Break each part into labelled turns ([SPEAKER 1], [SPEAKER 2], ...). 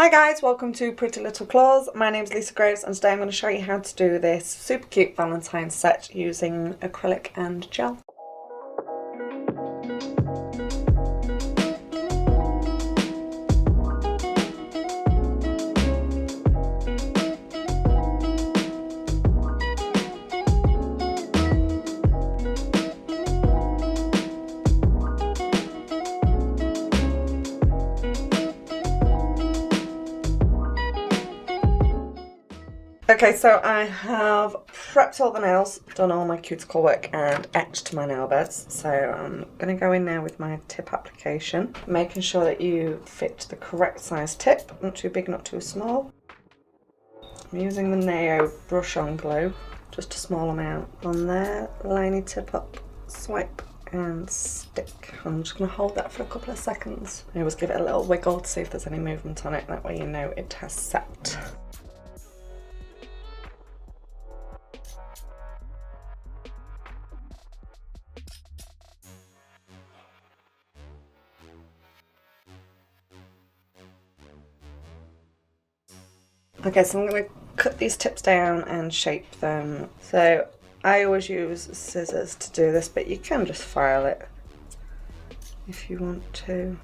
[SPEAKER 1] Hi guys, welcome to Pretty Little Claws. My name is Lisa Graves and today I'm going to show you how to do this super cute Valentine's set using acrylic and gel. Okay, so I have prepped all the nails, done all my cuticle work and etched my nail beds. So I'm going to go in now with my tip application, making sure that you fit the correct size tip, not too big, not too small. I'm using the Neo brush on glue, just a small amount on there, line your tip up, swipe and stick. I'm just going to hold that for a couple of seconds. I always give it a little wiggle to see if there's any movement on it, that way you know it has set. Okay, so I'm going to cut these tips down and shape them. So I always use scissors to do this, but you can just file it if you want to.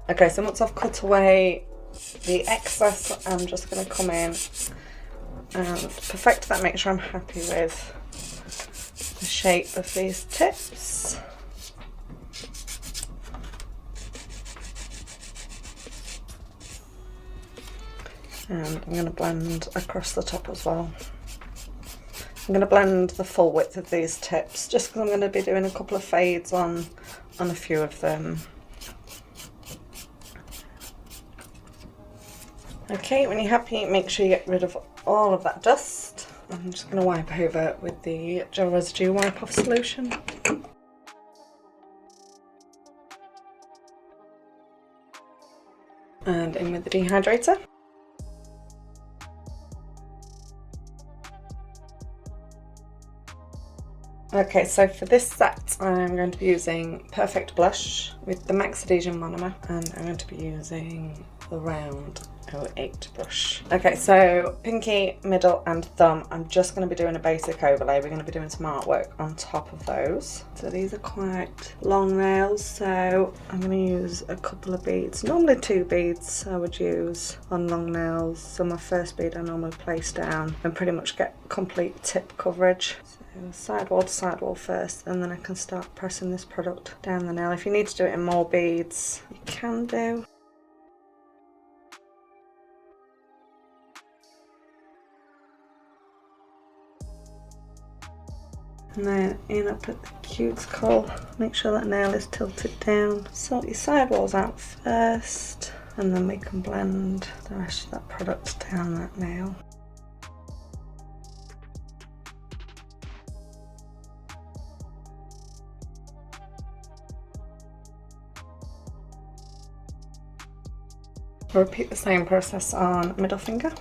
[SPEAKER 1] Okay, so once I've cut away the excess, I'm just going to come in and perfect that, make sure I'm happy with the shape of these tips. And I'm going to blend across the top as well. I'm going to blend the full width of these tips just because I'm going to be doing a couple of fades on a few of them. Okay, when you're happy, make sure you get rid of all of that dust. I'm just going to wipe over with the gel residue wipe off solution. And in with the dehydrator. Okay, so for this set I'm going to be using Perfect Blush with the Max Adhesion Monomer, and I'm going to be using the round 08 brush. Okay, so pinky, middle and thumb, I'm just going to be doing a basic overlay. We're going to be doing some artwork on top of those. So these are quite long nails, so I'm going to use a couple of beads. Normally 2 beads I would use on long nails. So my first bead I normally place down and pretty much get complete tip coverage. So sidewall to sidewall first, and then I can start pressing this product down the nail. If you need to do it in more beads, you can do. And then in up at the cuticle, make sure that nail is tilted down. Sort your sidewalls out first, and then we can blend the rest of that product down that nail. I'll repeat the same process on middle finger.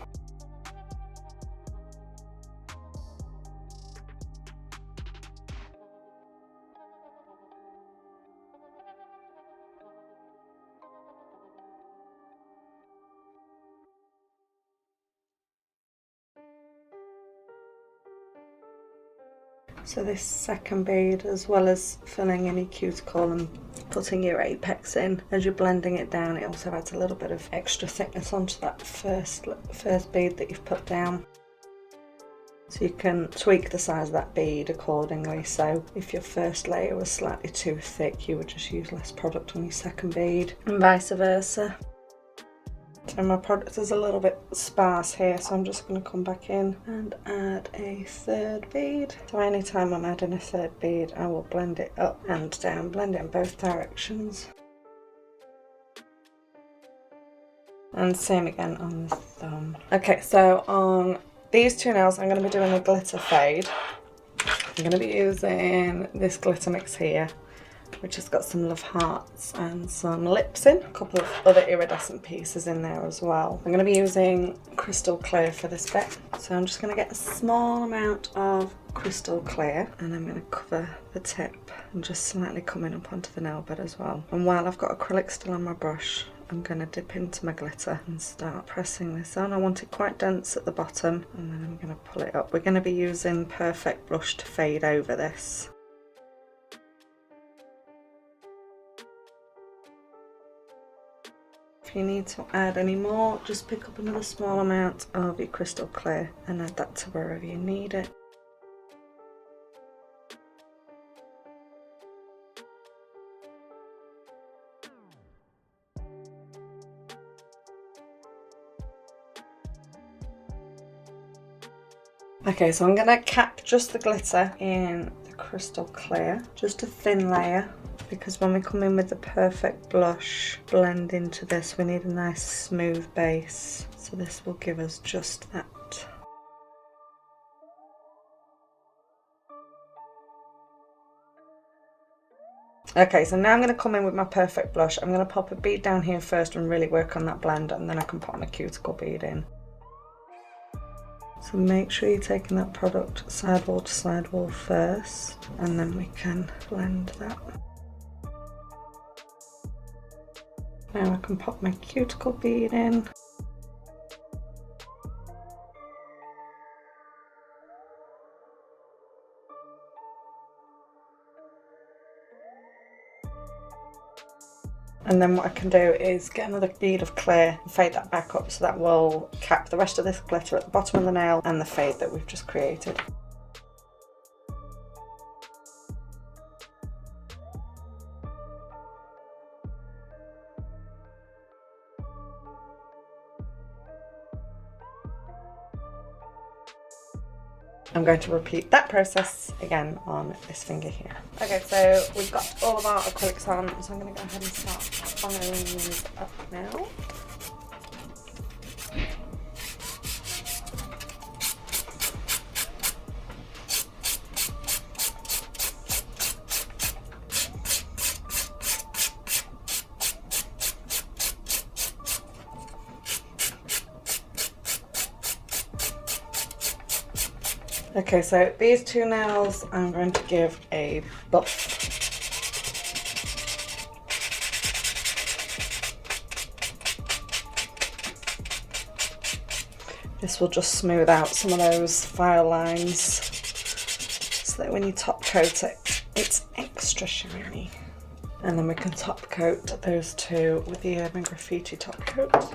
[SPEAKER 1] So this second bead, as well as filling any cuticle and putting your apex in, as you're blending it down, it also adds a little bit of extra thickness onto that first bead that you've put down. So you can tweak the size of that bead accordingly. So if your first layer was slightly too thick, you would just use less product on your second bead, and vice versa. And my product is a little bit sparse here, so I'm just going to come back in and add a third bead. So anytime I'm adding a third bead, I will blend it up and down, blend it in both directions. And same again on the thumb. Okay, so on these two nails, I'm going to be doing a glitter fade. I'm going to be using this glitter mix here, which has got some love hearts and some lips in, a couple of other iridescent pieces in there as well. I'm going to be using crystal clear for this bit, so I'm just going to get a small amount of crystal clear and I'm going to cover the tip and just slightly coming up onto the nail bed as well. And while I've got acrylic still on my brush, I'm going to dip into my glitter and start pressing this on. I want it quite dense at the bottom and then I'm going to pull it up. We're going to be using Perfect Blush to fade over this. If you need to add any more, just pick up another small amount of your crystal clear and add that to wherever you need it. Okay, so I'm going to cap just the glitter in the crystal clear, just a thin layer, because when we come in with the Perfect Blush blend into this, we need a nice smooth base. So this will give us just that. Okay, so now I'm going to come in with my Perfect Blush. I'm going to pop a bead down here first and really work on that blend, and then I can put on a cuticle bead in. So make sure you're taking that product sidewall to sidewall first, and then we can blend that. Now I can pop my cuticle bead in. And then what I can do is get another bead of clear and fade that back up, so that will cap the rest of this glitter at the bottom of the nail and the fade that we've just created. I'm going to repeat that process again on this finger here. Okay, so we've got all of our acrylics on, so I'm going to go ahead and start filing these up now. Okay, so these two nails I'm going to give a buff. This will just smooth out some of those file lines so that when you top coat it, it's extra shiny. And then we can top coat those two with the Urban Graffiti top coat.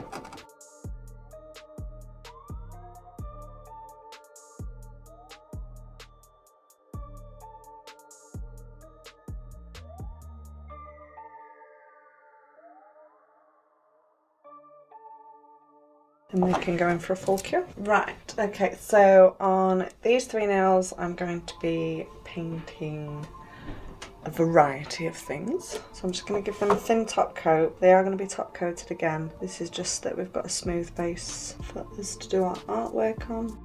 [SPEAKER 1] And we can go in for a full cure. Right, okay, so on these three nails I'm going to be painting a variety of things. So I'm just going to give them a thin top coat. They are going to be top coated again. This is just that we've got a smooth base for us to do our artwork on.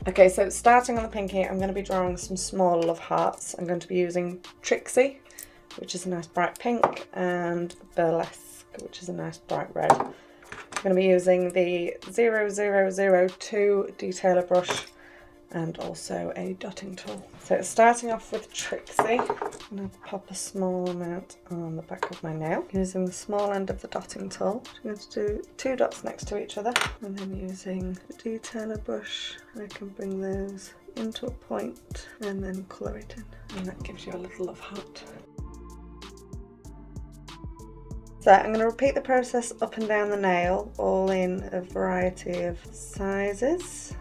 [SPEAKER 1] Okay, so starting on the pinky, I'm going to be drawing some small love hearts. I'm going to be using Trixie, which is a nice bright pink, and Burlesque, which is a nice bright red. I'm going to be using the 0002 detailer brush and also a dotting tool. So starting off with Trixie, I'm going to pop a small amount on the back of my nail using the small end of the dotting tool. I'm going to do 2 dots next to each other, and then using the detailer brush I can bring those into a point and then colour it in, and that gives you a little love heart. So I'm going to repeat the process up and down the nail, all in a variety of sizes.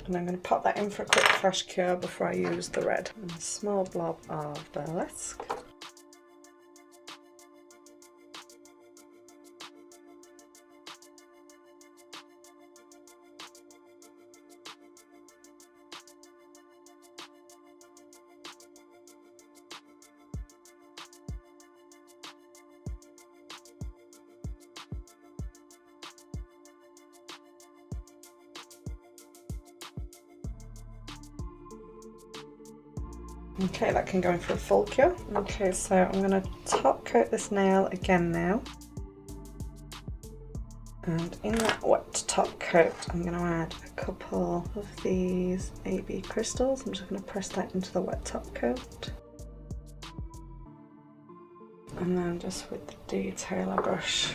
[SPEAKER 1] And I'm going to pop that in for a quick flash cure before I use the red. And a small blob of burlesque. Okay, that can go in for a full cure. Okay, so I'm going to top coat this nail again now. And in that wet top coat, I'm going to add a couple of these AB crystals. I'm just going to press that into the wet top coat. And then just with the detailer brush,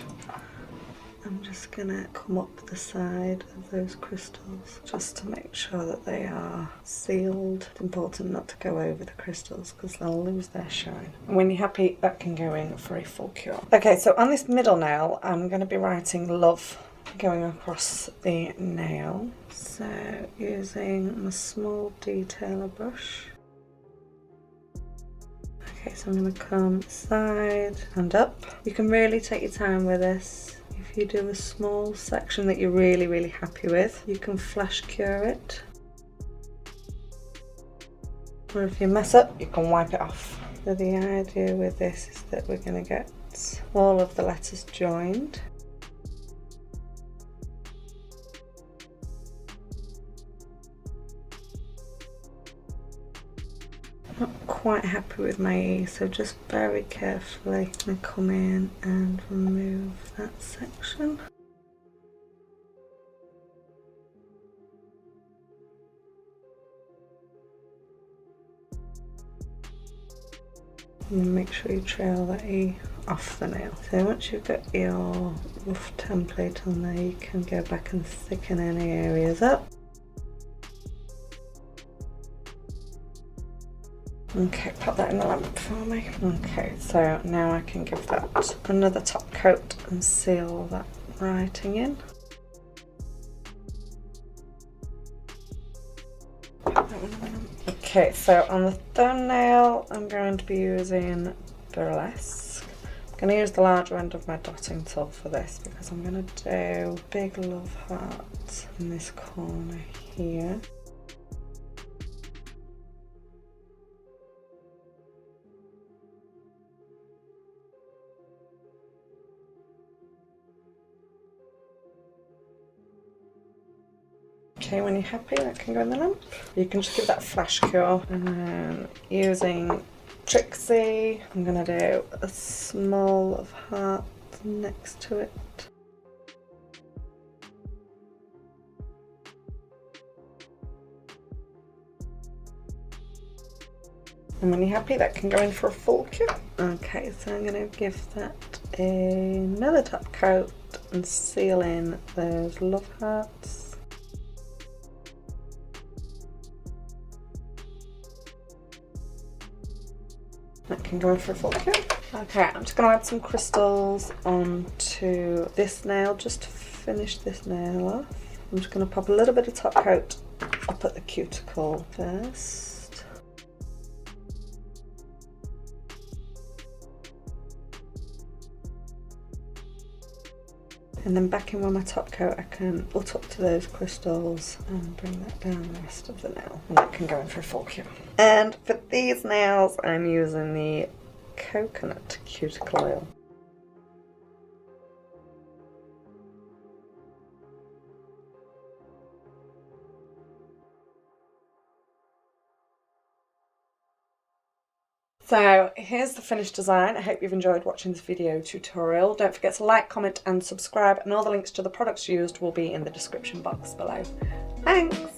[SPEAKER 1] I'm just going to come up the side of those crystals just to make sure that they are sealed. It's important not to go over the crystals because they'll lose their shine. And when you're happy, that can go in for a full cure. Okay, so on this middle nail, I'm going to be writing love going across the nail. So using my small detailer brush. Okay, so I'm going to come side and up. You can really take your time with this. If you do a small section that you're really happy with, you can flash cure it. Or if you mess up, you can wipe it off. So the idea with this is that we're going to get all of the letters joined. Not quite happy with my E, so just very carefully I come in and remove that section. And make sure you trail that E off the nail. So once you've got your rough template on there, you can go back and thicken any areas up. Okay, pop that in the lamp for me. Okay, so now I can give that another top coat and seal that writing in. Okay, so on the thumbnail, I'm going to be using burlesque. I'm going to use the larger end of my dotting tool for this because I'm going to do big love hearts in this corner here. Okay, when you're happy, that can go in the lamp. You can just give that a flash cure, and then using Trixie, I'm going to do a small of heart next to it. And when you're happy, that can go in for a full cure. Okay, so I'm going to give that another top coat and seal in those love hearts. That can go in for a full cure. Okay, I'm just going to add some crystals onto this nail just to finish this nail off. I'm just going to pop a little bit of top coat up at the cuticle first. And then back in with my top coat, I can butt up to those crystals and bring that down the rest of the nail. And that can go in for a full cure. And for these nails, I'm using the coconut cuticle oil. So here's the finished design. I hope you've enjoyed watching this video tutorial. Don't forget to like, comment and subscribe, and all the links to the products used will be in the description box below. Thanks!